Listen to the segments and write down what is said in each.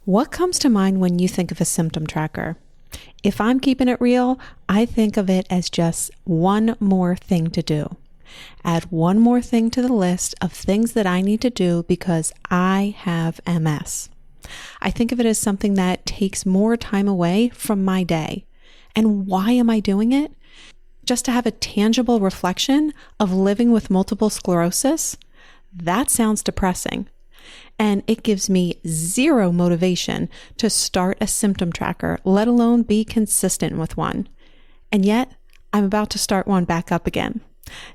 What comes to mind when you think of a symptom tracker? If I'm keeping it real, I think of it as just one more thing to do. Add one more thing to the list of things that I need to do because I have MS. I think of it as something that takes more time away from my day. And why am I doing it? Just to have a tangible reflection of living with multiple sclerosis? That sounds depressing. And it gives me zero motivation to start a symptom tracker, let alone be consistent with one. And yet, I'm about to start one back up again.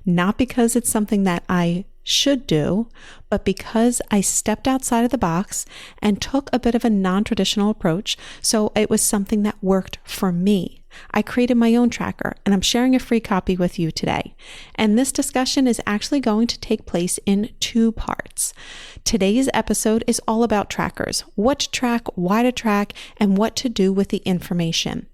Not because it's something that I should do, but because I stepped outside of the box and took a bit of a non-traditional approach, so it was something that worked for me. I created my own tracker, and I'm sharing a free copy with you today. And this discussion is actually going to take place in 2 parts. Today's episode is all about trackers, what to track, why to track, and what to do with the information.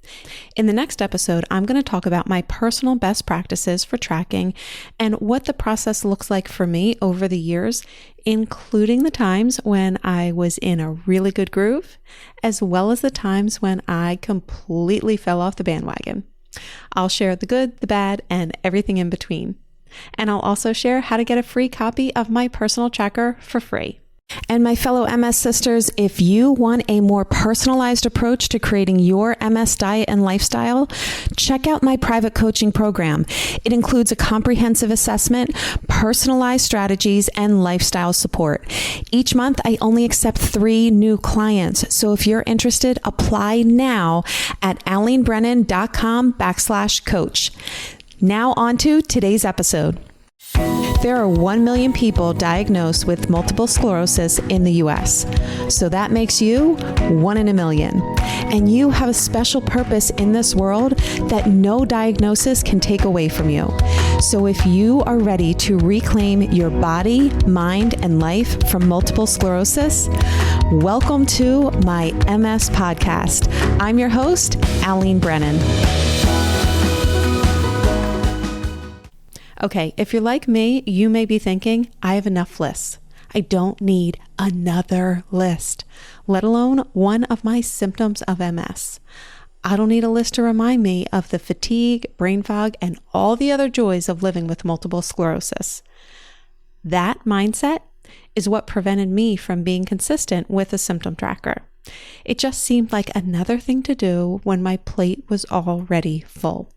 In the next episode, I'm going to talk about my personal best practices for tracking and what the process looks like for me over the years, including the times when I was in a really good groove, as well as the times when I completely fell off the bandwagon. I'll share the good, the bad, and everything in between. And I'll also share how to get a free copy of my personal tracker for free. And my fellow MS sisters, if you want a more personalized approach to creating your MS diet and lifestyle, check out my private coaching program. It includes a comprehensive assessment, personalized strategies, and lifestyle support. Each month, I only accept 3 new clients. So if you're interested, apply now at alenebrennan.com/coach. Now on to today's episode. There are 1 million people diagnosed with multiple sclerosis in the US. So that makes you 1 in a million. And you have a special purpose in this world that no diagnosis can take away from you. So if you are ready to reclaim your body, mind, and life from multiple sclerosis, welcome to my MS podcast. I'm your host, Alene Brennan. Okay, if you're like me, you may be thinking, I have enough lists. I don't need another list, let alone one of my symptoms of MS. I don't need a list to remind me of the fatigue, brain fog, and all the other joys of living with multiple sclerosis. That mindset is what prevented me from being consistent with a symptom tracker. It just seemed like another thing to do when my plate was already full.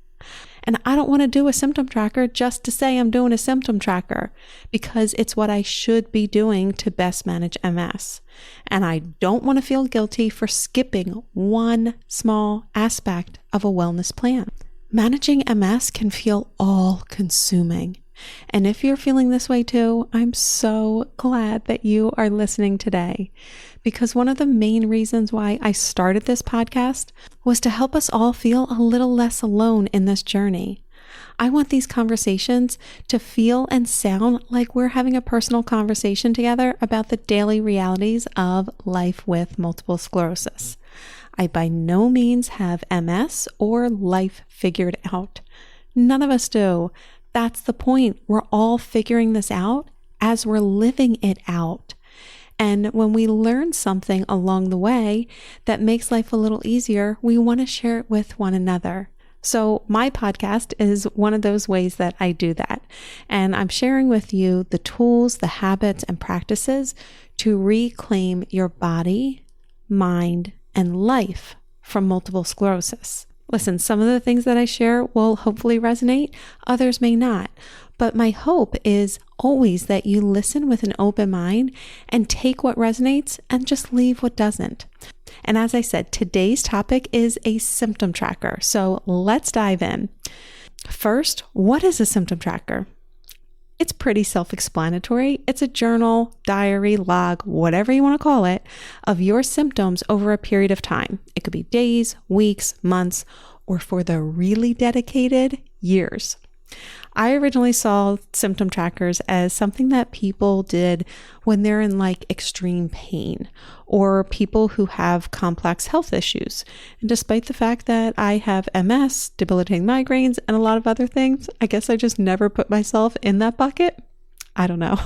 And I don't want to do a symptom tracker just to say I'm doing a symptom tracker, because it's what I should be doing to best manage MS. And I don't want to feel guilty for skipping one small aspect of a wellness plan. Managing MS can feel all-consuming. And if you're feeling this way too, I'm so glad that you are listening today, because one of the main reasons why I started this podcast was to help us all feel a little less alone in this journey. I want these conversations to feel and sound like we're having a personal conversation together about the daily realities of life with multiple sclerosis. I by no means have MS or life figured out. None of us do. That's the point. We're all figuring this out as we're living it out. And when we learn something along the way that makes life a little easier, we want to share it with one another. So my podcast is one of those ways that I do that. And I'm sharing with you the tools, the habits, and practices to reclaim your body, mind, and life from multiple sclerosis. Listen, some of the things that I share will hopefully resonate, others may not. But my hope is always that you listen with an open mind and take what resonates and just leave what doesn't. And as I said, today's topic is a symptom tracker. So let's dive in. First, what is a symptom tracker? It's pretty self-explanatory. It's a journal, diary, log, whatever you want to call it, of your symptoms over a period of time. It could be days, weeks, months, or for the really dedicated, years. I originally saw symptom trackers as something that people did when they're in like extreme pain, or people who have complex health issues. And despite the fact that I have MS, debilitating migraines, and a lot of other things, I guess I just never put myself in that bucket. I don't know.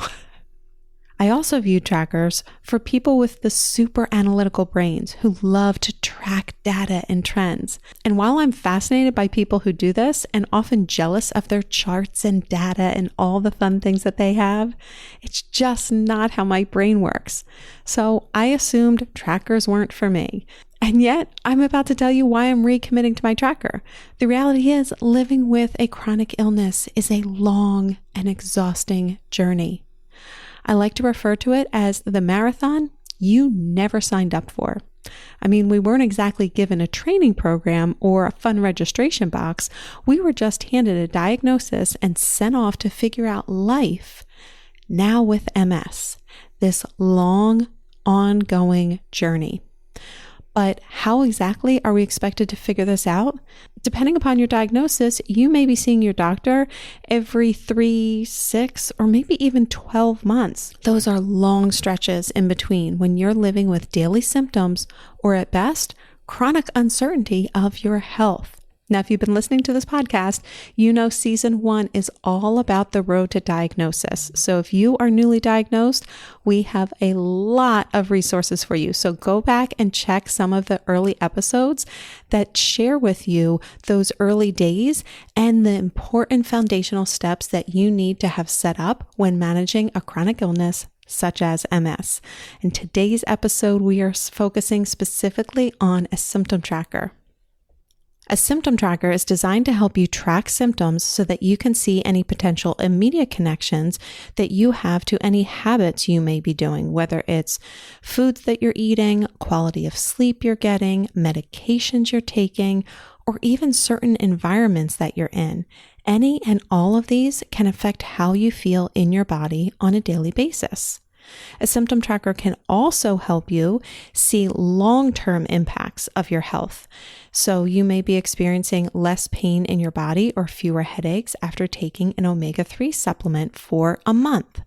I also view trackers for people with the super analytical brains who love to track data and trends. And while I'm fascinated by people who do this and often jealous of their charts and data and all the fun things that they have, it's just not how my brain works. So I assumed trackers weren't for me. And yet, I'm about to tell you why I'm recommitting to my tracker. The reality is, living with a chronic illness is a long and exhausting journey. I like to refer to it as the marathon you never signed up for. I mean, we weren't exactly given a training program or a fun registration box. We were just handed a diagnosis and sent off to figure out life now with MS, this long, ongoing journey. But how exactly are we expected to figure this out? Depending upon your diagnosis, you may be seeing your doctor every 3, 6, or maybe even 12 months. Those are long stretches in between when you're living with daily symptoms or at best, chronic uncertainty of your health. Now, if you've been listening to this podcast, you know season 1 is all about the road to diagnosis. So if you are newly diagnosed, we have a lot of resources for you. So go back and check some of the early episodes that share with you those early days and the important foundational steps that you need to have set up when managing a chronic illness such as MS. In today's episode, we are focusing specifically on a symptom tracker. A symptom tracker is designed to help you track symptoms so that you can see any potential immediate connections that you have to any habits you may be doing, whether it's foods that you're eating, quality of sleep you're getting, medications you're taking, or even certain environments that you're in. Any and all of these can affect how you feel in your body on a daily basis. A symptom tracker can also help you see long-term impacts of your health. So you may be experiencing less pain in your body or fewer headaches after taking an omega-3 supplement for a month.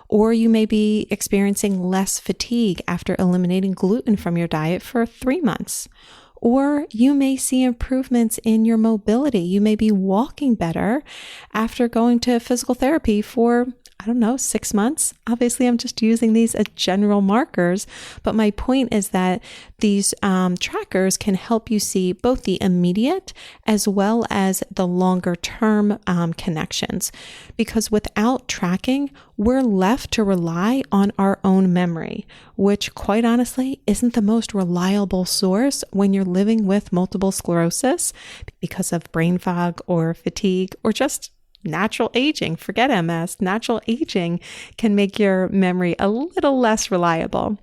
Or you may be experiencing less fatigue after eliminating gluten from your diet for 3 months. Or you may see improvements in your mobility. You may be walking better after going to physical therapy for 6 months. Obviously, I'm just using these as general markers, but my point is that these trackers can help you see both the immediate as well as the longer term connections. Because without tracking, we're left to rely on our own memory, which quite honestly isn't the most reliable source when you're living with multiple sclerosis because of brain fog or fatigue or just natural aging. Forget MS. Natural aging can make your memory a little less reliable.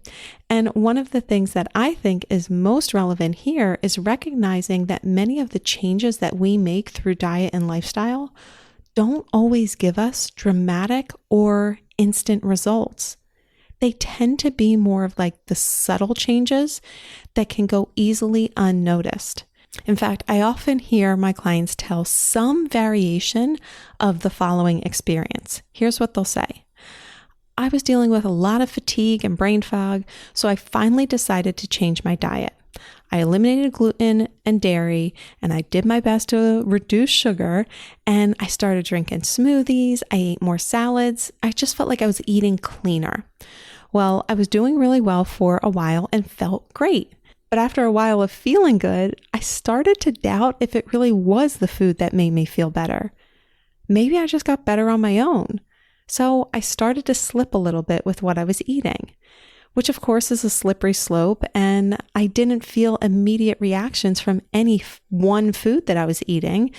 And one of the things that I think is most relevant here is recognizing that many of the changes that we make through diet and lifestyle don't always give us dramatic or instant results. They tend to be more of like the subtle changes that can go easily unnoticed. In fact, I often hear my clients tell some variation of the following experience. Here's what they'll say. I was dealing with a lot of fatigue and brain fog, so I finally decided to change my diet. I eliminated gluten and dairy, and I did my best to reduce sugar, and I started drinking smoothies. I ate more salads. I just felt like I was eating cleaner. Well, I was doing really well for a while and felt great. But after a while of feeling good, I started to doubt if it really was the food that made me feel better. Maybe I just got better on my own. So I started to slip a little bit with what I was eating, which of course is a slippery slope. And I didn't feel immediate reactions from any one food that I was eating.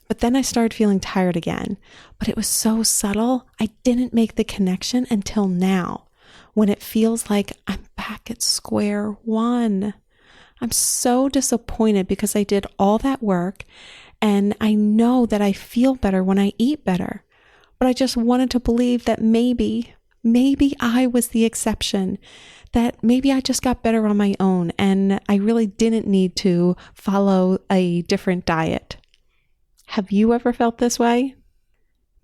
But then I started feeling tired again. But it was so subtle, I didn't make the connection until now, when it feels like I'm back at square one. I'm so disappointed because I did all that work and I know that I feel better when I eat better, but I just wanted to believe that maybe I was the exception, that maybe I just got better on my own and I really didn't need to follow a different diet. Have you ever felt this way?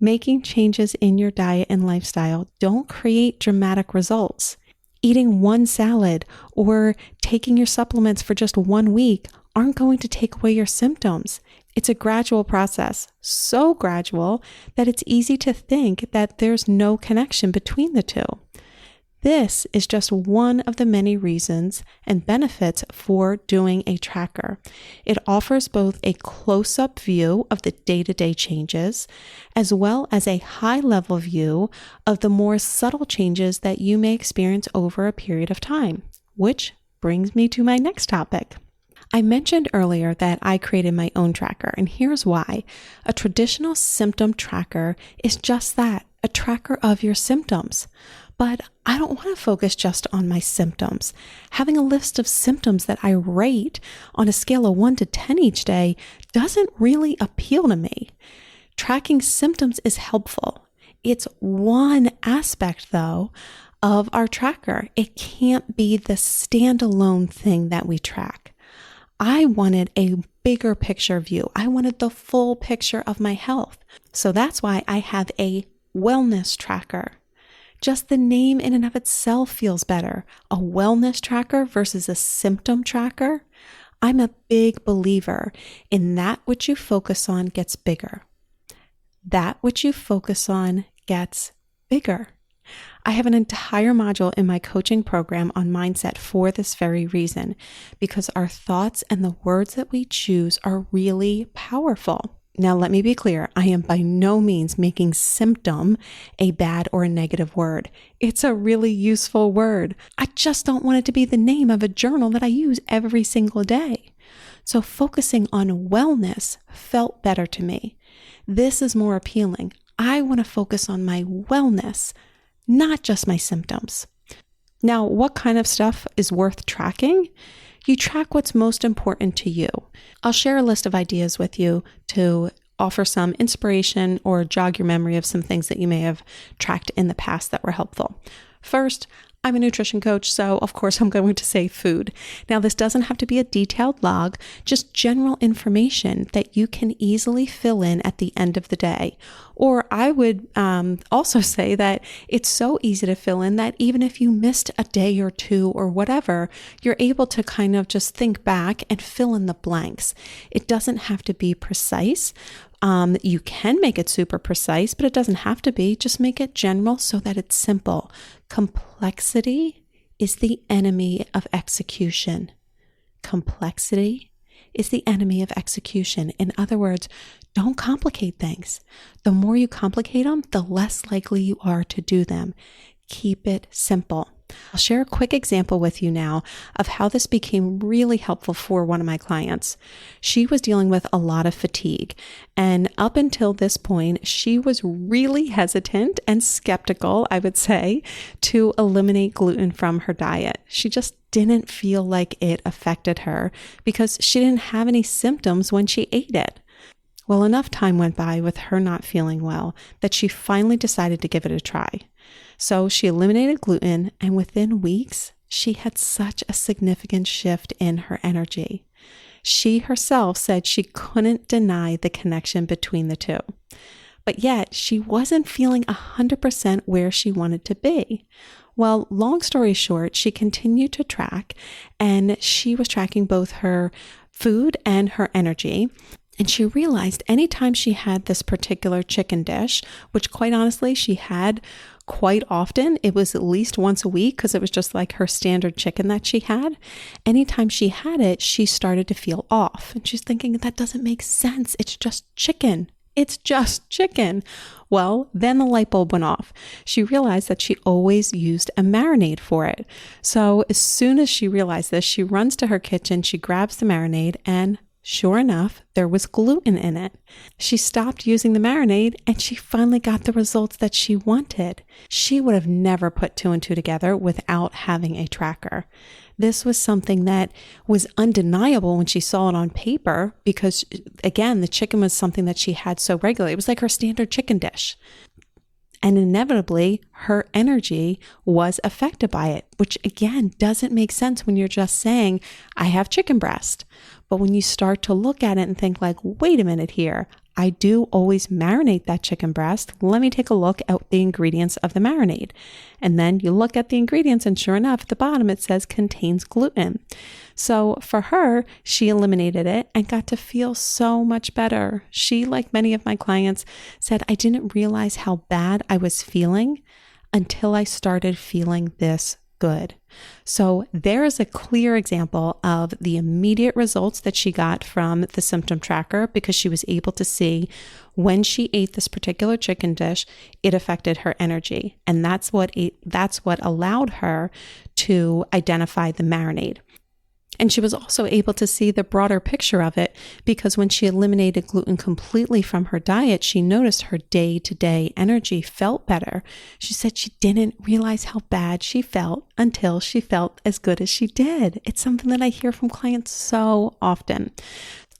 Making changes in your diet and lifestyle don't create dramatic results. Eating one salad or taking your supplements for just 1 week aren't going to take away your symptoms. It's a gradual process, so gradual that it's easy to think that there's no connection between the two. This is just one of the many reasons and benefits for doing a tracker. It offers both a close-up view of the day-to-day changes, as well as a high-level view of the more subtle changes that you may experience over a period of time, which brings me to my next topic. I mentioned earlier that I created my own tracker, and here's why. A traditional symptom tracker is just that, a tracker of your symptoms. But I don't want to focus just on my symptoms. Having a list of symptoms that I rate on a scale of 1 to 10 each day doesn't really appeal to me. Tracking symptoms is helpful. It's one aspect, though, of our tracker. It can't be the standalone thing that we track. I wanted a bigger picture view. I wanted the full picture of my health. So that's why I have a wellness tracker. Just the name in and of itself feels better. A wellness tracker versus a symptom tracker. I'm a big believer in that which you focus on gets bigger. That which you focus on gets bigger. I have an entire module in my coaching program on mindset for this very reason, because our thoughts and the words that we choose are really powerful. Now, let me be clear. I am by no means making symptom a bad or a negative word. It's a really useful word. I just don't want it to be the name of a journal that I use every single day. So focusing on wellness felt better to me. This is more appealing. I want to focus on my wellness, not just my symptoms. Now, what kind of stuff is worth tracking? You track what's most important to you. I'll share a list of ideas with you to offer some inspiration or jog your memory of some things that you may have tracked in the past that were helpful. First, I'm a nutrition coach, so of course I'm going to say food. Now, this doesn't have to be a detailed log, just general information that you can easily fill in at the end of the day. Or I would also say that it's so easy to fill in that even if you missed a day or two or whatever, you're able to kind of just think back and fill in the blanks. It doesn't have to be precise. You can make it super precise, but it doesn't have to be. Just make it general so that it's simple. Complexity is the enemy of execution. Complexity is the enemy of execution. In other words, don't complicate things. The more you complicate them, the less likely you are to do them. Keep it simple. I'll share a quick example with you now of how this became really helpful for one of my clients. She was dealing with a lot of fatigue, and up until this point, she was really hesitant and skeptical, I would say, to eliminate gluten from her diet. She just didn't feel like it affected her because she didn't have any symptoms when she ate it. Well, enough time went by with her not feeling well that she finally decided to give it a try. So she eliminated gluten, and within weeks, she had such a significant shift in her energy. She herself said she couldn't deny the connection between the two. But yet, she wasn't feeling 100% where she wanted to be. Well, long story short, she continued to track, and she was tracking both her food and her energy. And she realized anytime she had this particular chicken dish, which quite honestly she had quite often, it was at least once a week because it was just like her standard chicken that she had. Anytime she had it, she started to feel off. And she's thinking, that doesn't make sense. It's just chicken. It's just chicken. Well, then the light bulb went off. She realized that she always used a marinade for it. So as soon as she realized this, she runs to her kitchen, she grabs the marinade, and sure enough, there was gluten in it. She stopped using the marinade and she finally got the results that she wanted. She would have never put 2 and 2 together without having a tracker. This was something that was undeniable when she saw it on paper because, again, the chicken was something that she had so regularly. It was like her standard chicken dish. And inevitably, her energy was affected by it, which again doesn't make sense when you're just saying, I have chicken breast. But when you start to look at it and think like, wait a minute here, I do always marinate that chicken breast. Let me take a look at the ingredients of the marinade. And then you look at the ingredients and sure enough, at the bottom it says contains gluten. So for her, she eliminated it and got to feel so much better. She, like many of my clients, said, I didn't realize how bad I was feeling until I started feeling this good. So there is a clear example of the immediate results that she got from the symptom tracker, because she was able to see when she ate this particular chicken dish, it affected her energy. And that's what allowed her to identify the marinade. And she was also able to see the broader picture of it, because when she eliminated gluten completely from her diet, she noticed her day-to-day energy felt better. She said she didn't realize how bad she felt until she felt as good as she did. It's something that I hear from clients so often.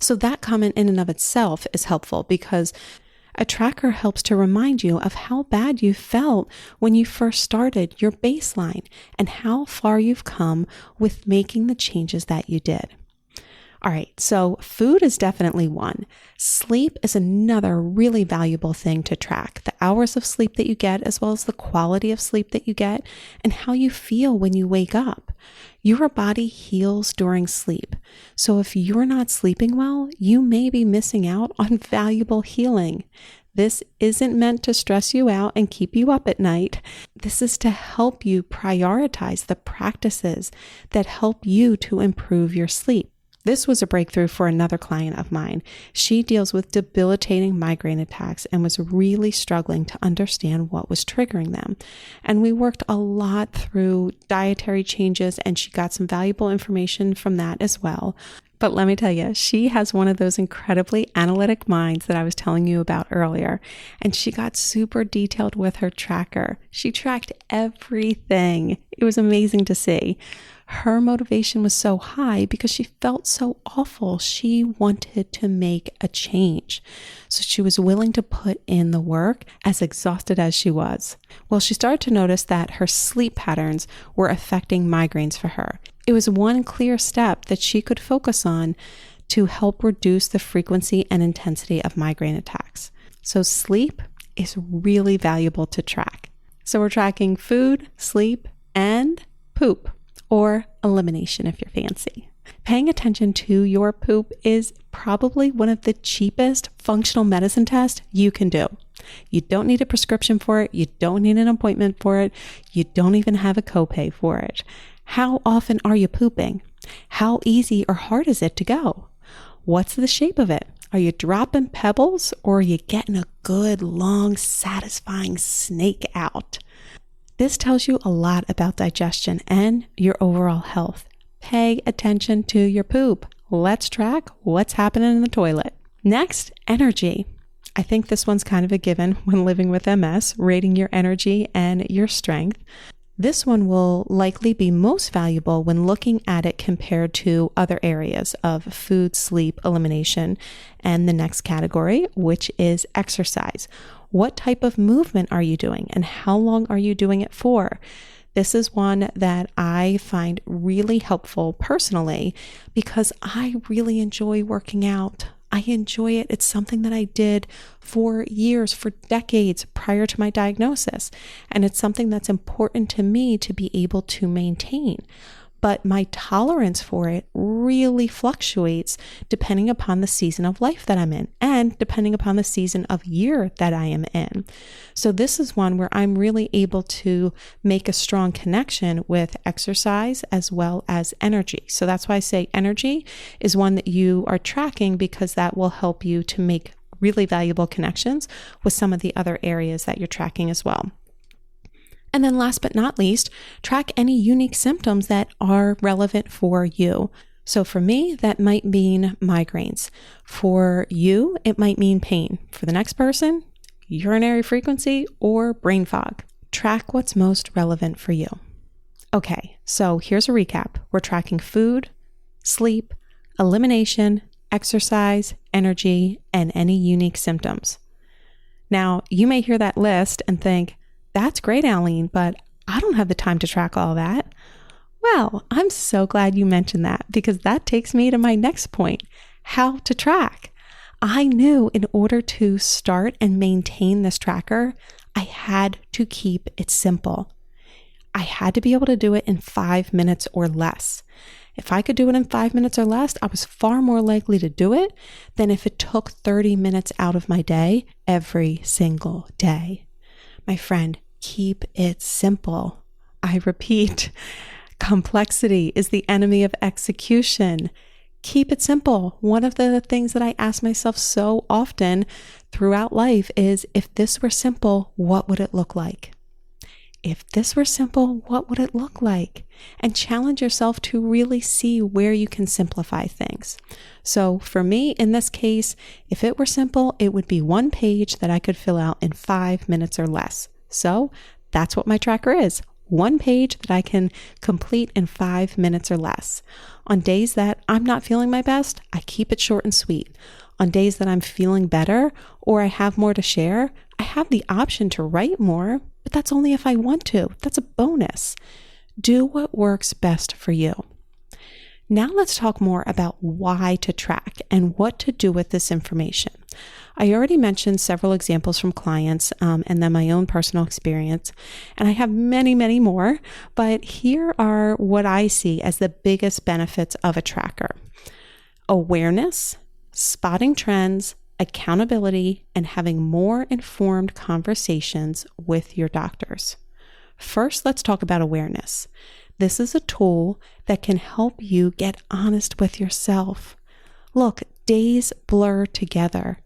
So that comment in and of itself is helpful, because a tracker helps to remind you of how bad you felt when you first started your baseline and how far you've come with making the changes that you did. All right, so food is definitely one. Sleep is another really valuable thing to track. The hours of sleep that you get, as well as the quality of sleep that you get, and how you feel when you wake up. Your body heals during sleep. So if you're not sleeping well, you may be missing out on valuable healing. This isn't meant to stress you out and keep you up at night. This is to help you prioritize the practices that help you to improve your sleep. This was a breakthrough for another client of mine. She deals with debilitating migraine attacks and was really struggling to understand what was triggering them. And we worked a lot through dietary changes, and she got some valuable information from that as well. But let me tell you, she has one of those incredibly analytic minds that I was telling you about earlier. And she got super detailed with her tracker. She tracked everything. It was amazing to see. Her motivation was so high because she felt so awful. She wanted to make a change. So she was willing to put in the work, as exhausted as she was. Well, she started to notice that her sleep patterns were affecting migraines for her. It was one clear step that she could focus on to help reduce the frequency and intensity of migraine attacks. So sleep is really valuable to track. So we're tracking food, sleep, and poop, or elimination if you're fancy. Paying attention to your poop is probably one of the cheapest functional medicine tests you can do. You don't need a prescription for it. You don't need an appointment for it. You don't even have a copay for it. How often are you pooping? How easy or hard is it to go? What's the shape of it? Are you dropping pebbles, or are you getting a good, long, satisfying snake out? This tells you a lot about digestion and your overall health. Pay attention to your poop. Let's track what's happening in the toilet. Next, energy. I think this one's kind of a given when living with MS, rating your energy and your strength. This one will likely be most valuable when looking at it compared to other areas of food, sleep, elimination, and the next category, which is exercise. What type of movement are you doing, and how long are you doing it for? This is one that I find really helpful personally, because I really enjoy working out. I enjoy it. It's something that I did for years, for decades prior to my diagnosis. And it's something that's important to me to be able to maintain. But my tolerance for it really fluctuates depending upon the season of life that I'm in and depending upon the season of year that I am in. So this is one where I'm really able to make a strong connection with exercise as well as energy. So that's why I say energy is one that you are tracking, because that will help you to make really valuable connections with some of the other areas that you're tracking as well. And then last but not least, track any unique symptoms that are relevant for you. So for me, that might mean migraines. For you, it might mean pain. For the next person, urinary frequency or brain fog. Track what's most relevant for you. Okay, so here's a recap. We're tracking food, sleep, elimination, exercise, energy, and any unique symptoms. Now, you may hear that list and think, that's great, Alene, but I don't have the time to track all that. Well, I'm so glad you mentioned that, because that takes me to my next point, how to track. I knew in order to start and maintain this tracker, I had to keep it simple. I had to be able to do it in 5 minutes or less. If I could do it in 5 minutes or less, I was far more likely to do it than if it took 30 minutes out of my day every single day. My friend, keep it simple. I repeat, complexity is the enemy of execution. Keep it simple. One of the things that I ask myself so often throughout life is, if this were simple, what would it look like? If this were simple, what would it look like? And challenge yourself to really see where you can simplify things. So for me, in this case, if it were simple, it would be one page that I could fill out in 5 minutes or less. So that's what my tracker is. One page that I can complete in 5 minutes or less. On days that I'm not feeling my best, I keep it short and sweet. On days that I'm feeling better or I have more to share, I have the option to write more, but that's only if I want to. That's a bonus. Do what works best for you. Now let's talk more about why to track and what to do with this information. I already mentioned several examples from clients and then my own personal experience, and I have many, many more, but here are what I see as the biggest benefits of a tracker. Awareness, spotting trends, accountability, and having more informed conversations with your doctors. First, let's talk about awareness. This is a tool that can help you get honest with yourself. Look, days blur together,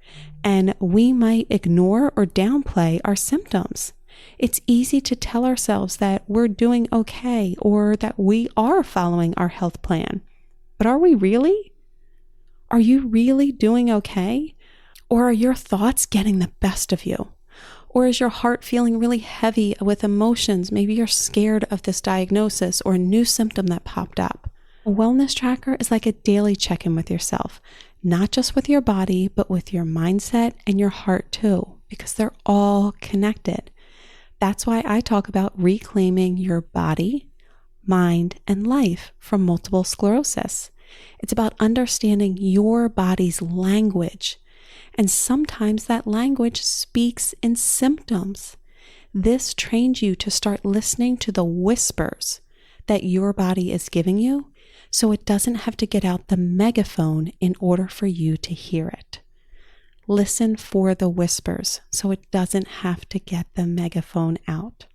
and we might ignore or downplay our symptoms. It's easy to tell ourselves that we're doing okay or that we are following our health plan. But are we really? Are you really doing okay? Or are your thoughts getting the best of you? Or is your heart feeling really heavy with emotions? Maybe you're scared of this diagnosis or a new symptom that popped up. A wellness tracker is like a daily check-in with yourself, not just with your body, but with your mindset and your heart too, because they're all connected. That's why I talk about reclaiming your body, mind, and life from multiple sclerosis. It's about understanding your body's language. And sometimes that language speaks in symptoms. This trains you to start listening to the whispers that your body is giving you, so it doesn't have to get out the megaphone in order for you to hear it. Listen for the whispers so it doesn't have to get the megaphone out.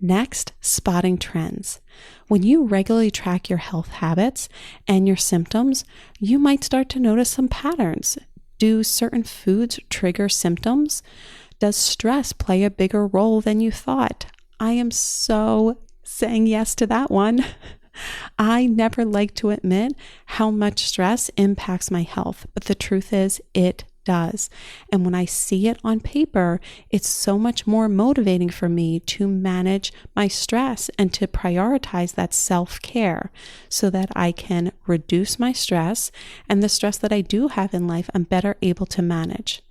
Next, spotting trends. When you regularly track your health habits and your symptoms, you might start to notice some patterns. Do certain foods trigger symptoms? Does stress play a bigger role than you thought? I am so saying yes to that one. I never like to admit how much stress impacts my health, but the truth is it does. And when I see it on paper, it's so much more motivating for me to manage my stress and to prioritize that self-care so that I can reduce my stress, and the stress that I do have in life, I'm better able to manage.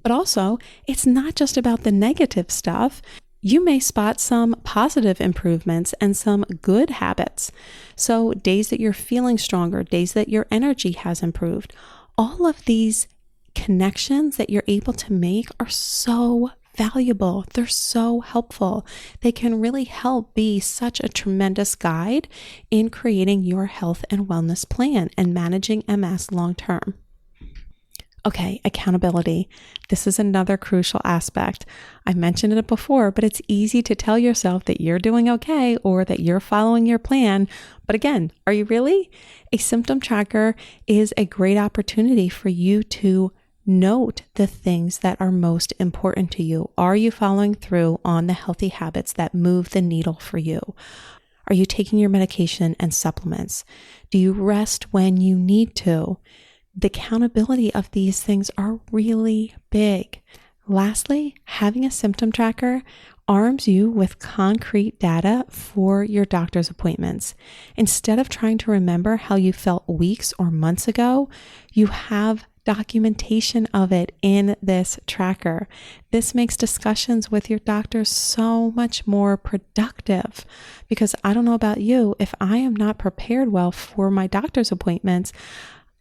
But also, it's not just about the negative stuff. You may spot some positive improvements and some good habits. So days that you're feeling stronger, days that your energy has improved, all of these connections that you're able to make are so valuable. They're so helpful. They can really help be such a tremendous guide in creating your health and wellness plan and managing MS long term. Okay, accountability. This is another crucial aspect. I mentioned it before, but it's easy to tell yourself that you're doing okay or that you're following your plan. But again, are you really? A symptom tracker is a great opportunity for you to note the things that are most important to you. Are you following through on the healthy habits that move the needle for you? Are you taking your medication and supplements? Do you rest when you need to? The accountability of these things are really big. Lastly, having a symptom tracker arms you with concrete data for your doctor's appointments. Instead of trying to remember how you felt weeks or months ago, you have documentation of it in this tracker. This makes discussions with your doctor so much more productive, because I don't know about you, if I am not prepared well for my doctor's appointments,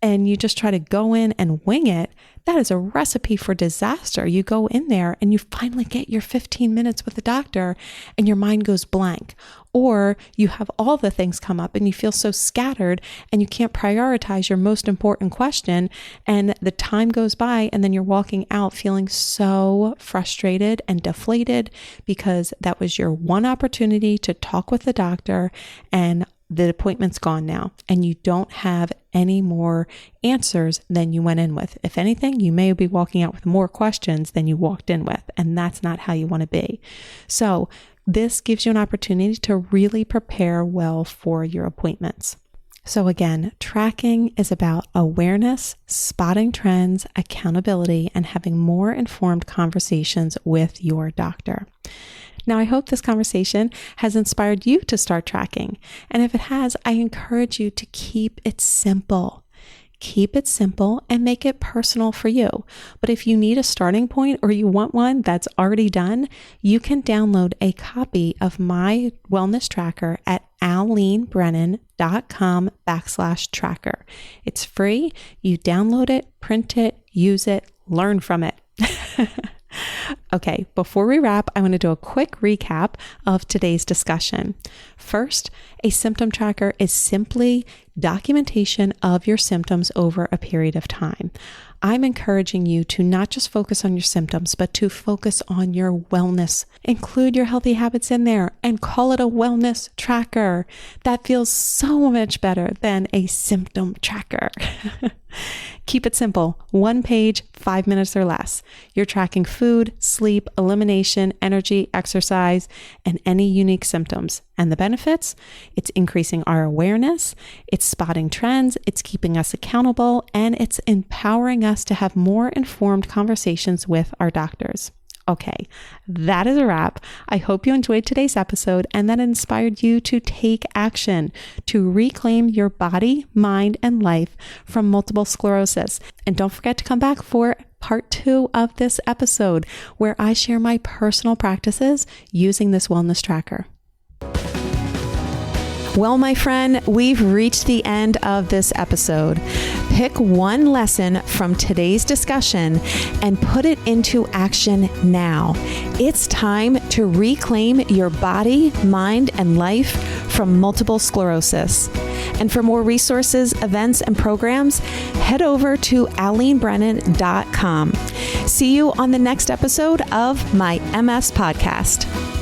and you just try to go in and wing it, that is a recipe for disaster. You go in there and you finally get your 15 minutes with the doctor and your mind goes blank. Or you have all the things come up and you feel so scattered and you can't prioritize your most important question, and the time goes by and then you're walking out feeling so frustrated and deflated because that was your one opportunity to talk with the doctor and the appointment's gone now and you don't have any more answers than you went in with. If anything, you may be walking out with more questions than you walked in with, and that's not how you want to be. So this gives you an opportunity to really prepare well for your appointments. So again, tracking is about awareness, spotting trends, accountability, and having more informed conversations with your doctor. Now, I hope this conversation has inspired you to start tracking. And if it has, I encourage you to keep it simple. Keep it simple and make it personal for you. But if you need a starting point or you want one that's already done, you can download a copy of my wellness tracker at alenebrennan.com/tracker. It's free. You download it, print it, use it, learn from it. Okay, before we wrap, I want to do a quick recap of today's discussion. First, a symptom tracker is simply documentation of your symptoms over a period of time. I'm encouraging you to not just focus on your symptoms, but to focus on your wellness. Include your healthy habits in there and call it a wellness tracker. That feels so much better than a symptom tracker. Keep it simple. 1 page, 5 minutes or less. You're tracking food, sleep, elimination, energy, exercise, and any unique symptoms. And the benefits? It's increasing our awareness, it's spotting trends, it's keeping us accountable, and it's empowering us to have more informed conversations with our doctors. Okay, that is a wrap. I hope you enjoyed today's episode and that inspired you to take action to reclaim your body, mind, and life from multiple sclerosis. And don't forget to come back for part 2 of this episode, where I share my personal practices using this wellness tracker. Well, my friend, we've reached the end of this episode. Pick one lesson from today's discussion and put it into action now. It's time to reclaim your body, mind, and life from multiple sclerosis. And for more resources, events, and programs, head over to alenebrennan.com. See you on the next episode of my MS podcast.